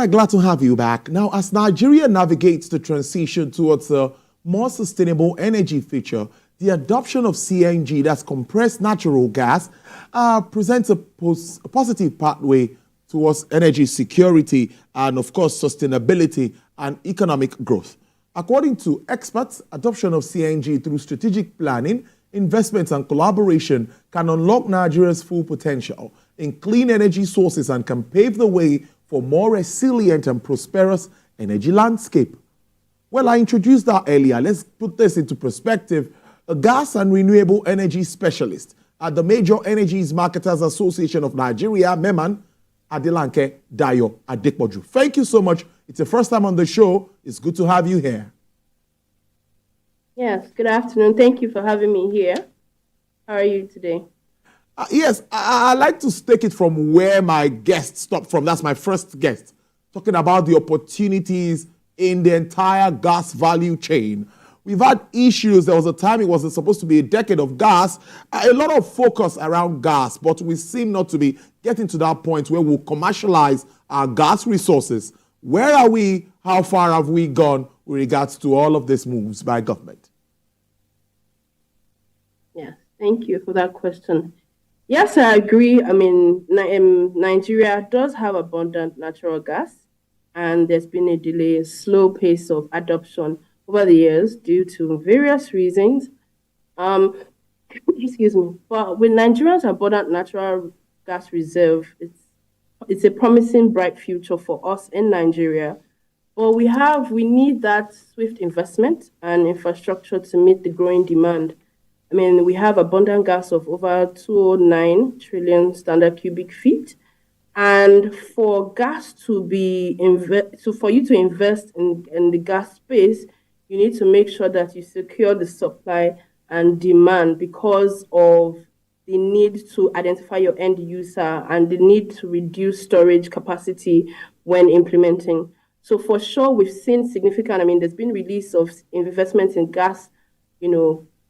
right, glad to have you back. Now, as Nigeria navigates the transition towards a more sustainable energy future, the adoption of CNG, that's compressed natural gas, presents a positive pathway towards energy security and, of course, sustainability and economic growth. According to experts, adoption of CNG through strategic planning, investments and collaboration can unlock Nigeria's full potential in clean energy sources and can pave the way for more resilient and prosperous energy landscape. Well, I introduced that earlier. Let's put this into perspective. A gas and renewable energy specialist at the Major Energies Marketers Association of Nigeria, MEMAN, Adelanke Dayo-Adepoju. Thank you so much. It's the first time on the show. It's good to have you here. Yes, good afternoon. Thank you for having me here. How are you today? Yes, I like to take it from where my guest stopped from. That's my first guest, talking about the opportunities in the entire gas value chain. We've had issues. There was a time it was supposed to be a decade of gas, a lot of focus around gas, but we seem not to be getting to that point where we'll commercialize our gas resources. Where are we? How far have we gone with regards to all of these moves by government? Yeah, thank you for that question. Yes, I agree. I mean, Nigeria does have abundant natural gas, and there's been a delay, a slow pace of adoption over the years due to various reasons. Excuse me. But with Nigeria's abundant natural gas reserve, it's a promising, bright future for us in Nigeria. But we need that swift investment and infrastructure to meet the growing demand. I mean, we have abundant gas of over 209 trillion standard cubic feet. And for gas to be for you to invest in the gas space, you need to make sure that you secure the supply and demand because of the need to identify your end user and the need to reduce storage capacity when implementing. So for sure, we've seen significant, there's been release of investments in gas,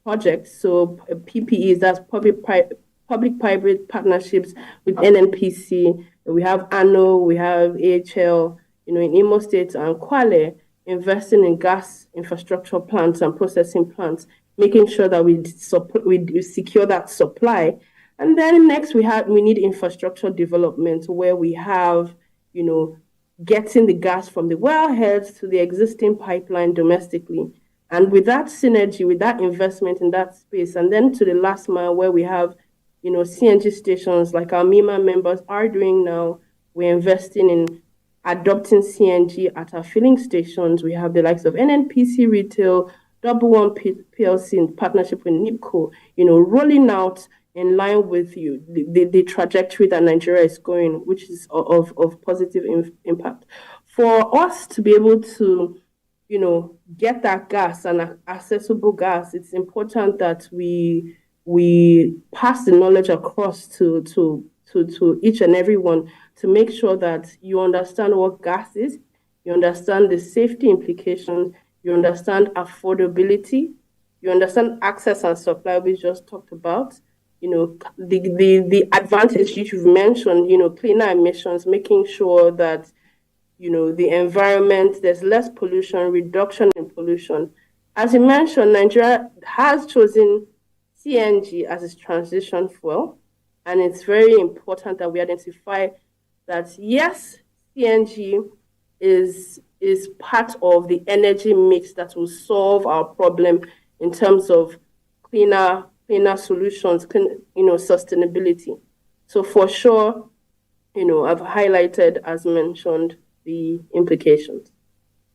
projects. So PPEs, that's public-private partnerships with NNPC. We have ANO, we have AHL, in Imo State and Kwale, investing in gas infrastructure plants and processing plants, making sure that we secure that supply. And then next we need infrastructure development where we have, getting the gas from the wellheads to the existing pipeline domestically. And with that synergy, with that investment in that space, and then to the last mile where we have, CNG stations like our MEMAN members are doing now, we're investing in adopting CNG at our filling stations. We have the likes of NNPC Retail, Double One PLC in partnership with NIPCO, rolling out in line with the trajectory that Nigeria is going, which is of positive impact. For us to be able to, get that gas and accessible gas, it's important that we pass the knowledge across to each and every one to make sure that you understand what gas is, you understand the safety implications, you understand affordability, you understand access and supply we just talked about, the advantage you've mentioned, cleaner emissions, making sure that, the environment, there's less pollution, reduction in pollution. As you mentioned, Nigeria has chosen CNG as its transition fuel, and it's very important that we identify that, yes, CNG is part of the energy mix that will solve our problem in terms of cleaner solutions, sustainability. So for sure, I've highlighted, as mentioned, the implications.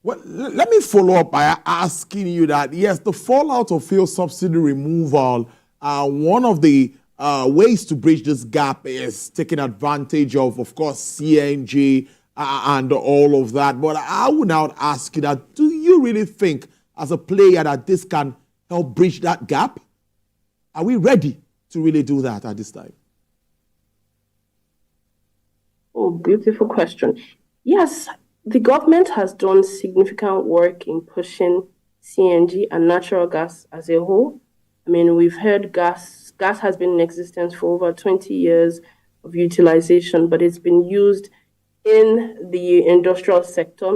Well, let me follow up by asking you that, yes, the fallout of fuel subsidy removal, one of the ways to bridge this gap is taking advantage of course, CNG and all of that. But I would now ask you that, do you really think as a player that this can help bridge that gap? Are we ready to really do that at this time? Oh, beautiful question. Yes, the government has done significant work in pushing CNG and natural gas as a whole. We've heard gas has been in existence for over 20 years of utilization, but it's been used in the industrial sector,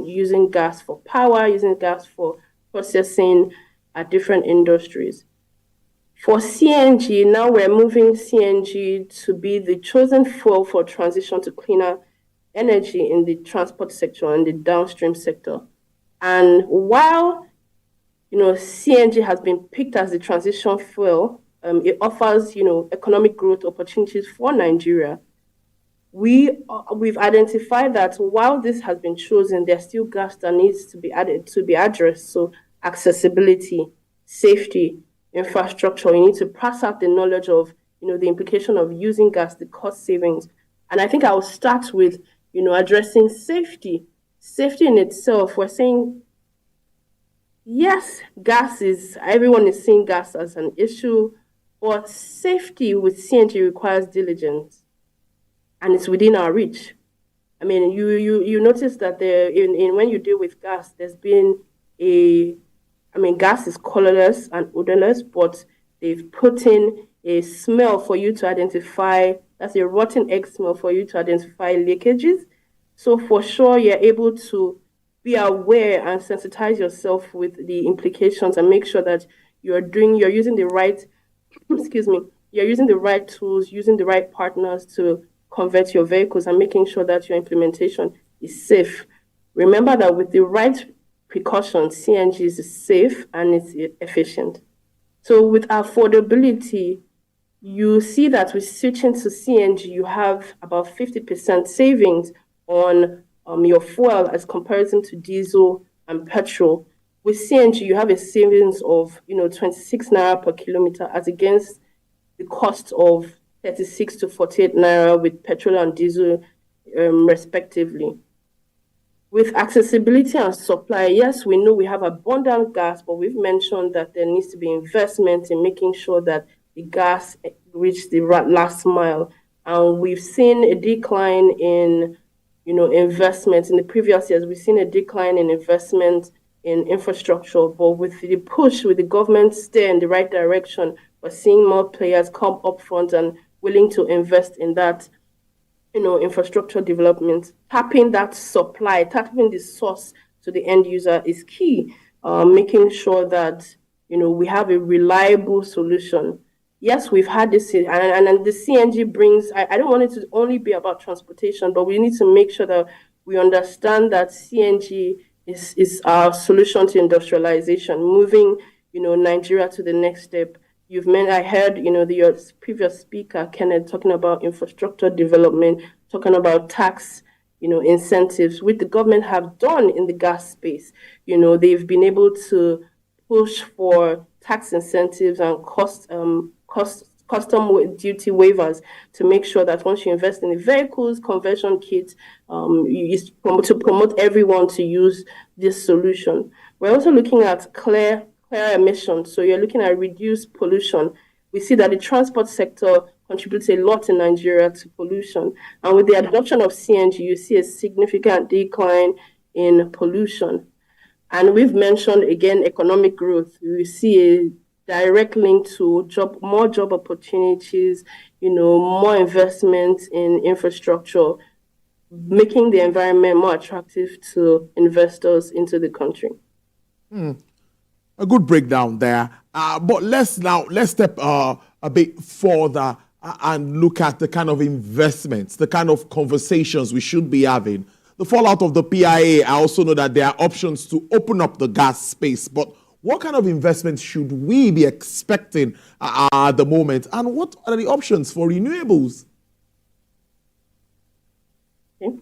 using gas for power, using gas for processing at different industries. For CNG, now we're moving CNG to be the chosen fuel for transition to cleaner energy in the transport sector and the downstream sector. And while CNG has been picked as the transition fuel, it offers economic growth opportunities for Nigeria. We've identified that while this has been chosen, there's still gaps that needs to be addressed. So accessibility, safety, infrastructure. You need to pass out the knowledge of the implication of using gas, the cost savings. And I think I will start with addressing safety. Safety in itself, we're saying yes, everyone is seeing gas as an issue, but safety with CNG requires diligence, and it's within our reach. I mean, you notice that when you deal with gas, there's been gas is colorless and odorless, but they've put in a smell for you to identify, that's a rotten egg smell for you to identify leakages. So for sure, you're able to be aware and sensitize yourself with the implications and make sure that you're using the right, you're using the right tools, using the right partners to convert your vehicles and making sure that your implementation is safe. Remember that with the right precautions, CNG is safe and it's efficient. So with affordability, you see that with switching to CNG, you have about 50% savings on your fuel as comparison to diesel and petrol. With CNG, you have a savings of 26 naira per kilometer as against the cost of 36 to 48 naira with petrol and diesel, respectively. With accessibility and supply, yes, we know we have abundant gas, but we've mentioned that there needs to be investment in making sure that the gas reaches the last mile. And we've seen a decline in investment. In the previous years, we've seen a decline in investment in infrastructure, but with the push, with the government steer in the right direction, we're seeing more players come up front and willing to invest in that, infrastructure development. Tapping that supply, tapping the source to the end user is key. Making sure that, we have a reliable solution. Yes, we've had this, and the CNG brings, I don't want it to only be about transportation, but we need to make sure that we understand that CNG is our solution to industrialization, moving, Nigeria to the next step. I heard, your previous speaker, Kenneth, talking about infrastructure development, talking about tax, incentives, which the government have done in the gas space. They've been able to push for tax incentives and custom duty waivers to make sure that once you invest in the vehicles, conversion kits, to promote everyone to use this solution. We're also looking at clear emissions. So you're looking at reduced pollution. We see that the transport sector contributes a lot in Nigeria to pollution. And with the adoption of CNG, you see a significant decline in pollution. And we've mentioned, again, economic growth. We see a direct link to more job opportunities, more investment in infrastructure, making the environment more attractive to investors into the country. A good breakdown there. But let's step a bit further and look at the kind of investments, the kind of conversations we should be having. The fallout of the PIA, I also know that there are options to open up the gas space, but what kind of investments should we be expecting at the moment? And what are the options for renewables? Okay.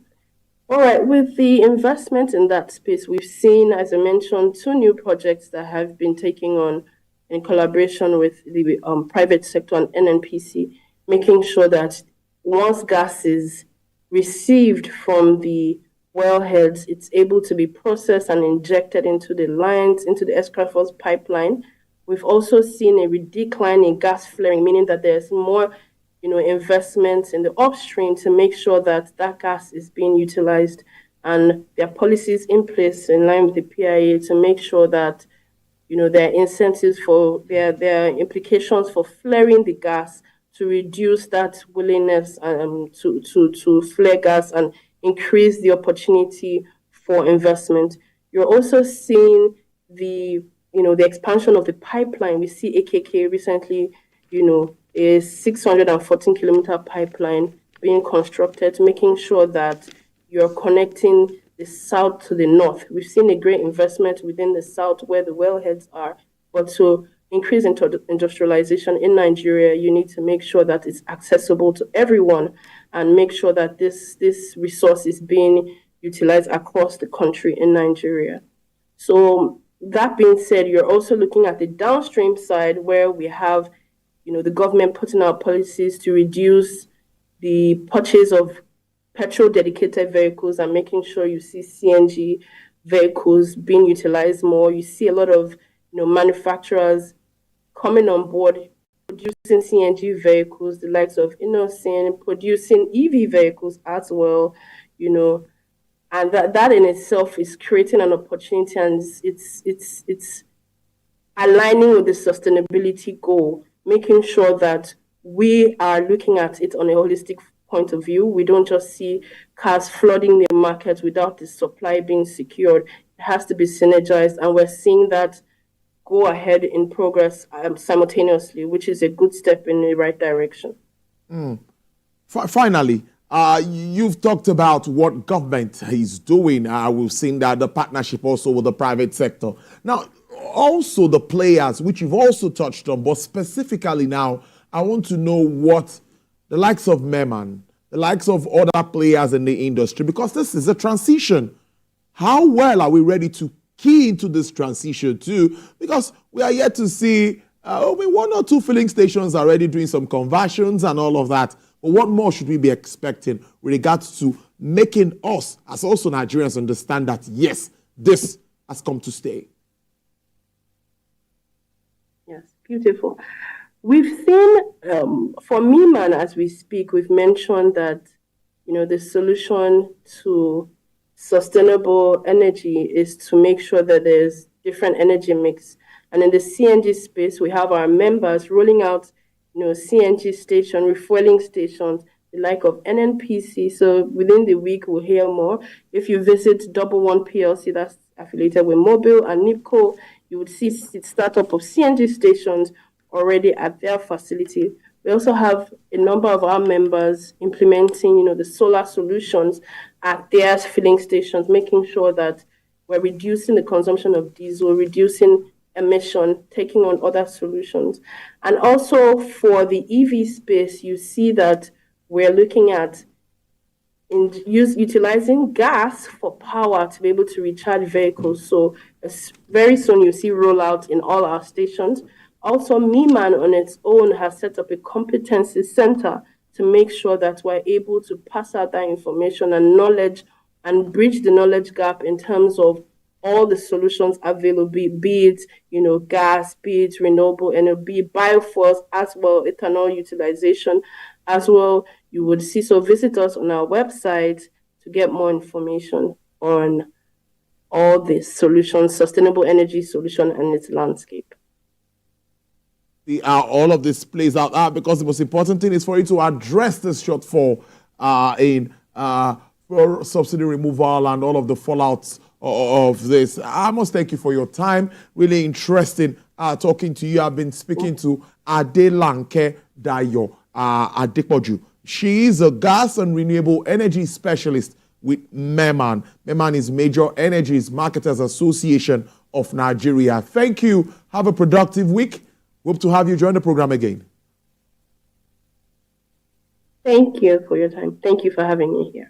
All right, with the investment in that space, we've seen, as I mentioned, 2 new projects that have been taken on in collaboration with the private sector and NNPC, making sure that once gas is received from the wellheads, it's able to be processed and injected into the lines, into the Escrafos pipeline. We've also seen a decline in gas flaring, meaning that there's more investments in the upstream to make sure that that gas is being utilized, and there are policies in place in line with the PIA to make sure that there are incentives for there are implications for flaring the gas to reduce that willingness to flare gas and increase the opportunity for investment. You're also seeing the expansion of the pipeline. We see AKK recently, a 614-kilometer pipeline being constructed, making sure that you're connecting the south to the north. We've seen a great investment within the south where the wellheads are, but to increase industrialization in Nigeria, you need to make sure that it's accessible to everyone and make sure that this resource is being utilized across the country in Nigeria. So that being said, you're also looking at the downstream side where we have, the government putting out policies to reduce the purchase of petrol-dedicated vehicles and making sure you see CNG vehicles being utilized more. You see a lot of, manufacturers coming on board, producing CNG vehicles, the likes of Innocent, producing EV vehicles as well, and that in itself is creating an opportunity, and it's aligning with the sustainability goal, making sure that we are looking at it on a holistic point of view. We don't just see cars flooding the market without the supply being secured. It has to be synergized, and we're seeing that go ahead in progress simultaneously, which is a good step in the right direction. Finally, you've talked about what government is doing. We've seen that the partnership also with the private sector. Now, also the players, which you've also touched on, but specifically now, I want to know what the likes of MEMAN, the likes of other players in the industry, because this is a transition. How well are we ready to key into this transition too? Because we are yet to see, one or two filling stations are already doing some conversions and all of that. But what more should we be expecting with regards to making us, as also Nigerians, understand that, yes, this has come to stay? Yes, beautiful. We've seen, for MEMAN, as we speak, we've mentioned that, the solution to sustainable energy is to make sure that there's different energy mix. And in the CNG space, we have our members rolling out, CNG station, refueling stations, the like of NNPC. So within the week, we'll hear more. If you visit Double One PLC, that's affiliated with Mobile and NIPCO, you would see the startup of CNG stations already at their facility. We also have a number of our members implementing, the solar solutions at their filling stations, making sure that we're reducing the consumption of diesel, reducing emission, taking on other solutions. And also for the EV space, you see that we're looking at utilizing gas for power to be able to recharge vehicles. So very soon you'll see rollout in all our stations. Also, MEMAN on its own has set up a competency center to make sure that we're able to pass out that information and knowledge and bridge the knowledge gap in terms of all the solutions available, be it, gas, be it renewable energy, be it biofuels as well, ethanol utilization as well. You would see, so visit us on our website to get more information on all the solutions, sustainable energy solution and its landscape. All of this plays out because the most important thing is for you to address this shortfall in for subsidy removal and all of the fallouts of this. I must thank you for your time. Really interesting talking to you. I've been speaking to Adelanke Dayo-Adepoju. She is a gas and renewable energy specialist with MEMAN. MEMAN is Major Energies Marketers Association of Nigeria. Thank you. Have a productive week. Hope to have you join the program again. Thank you for your time. Thank you for having me here.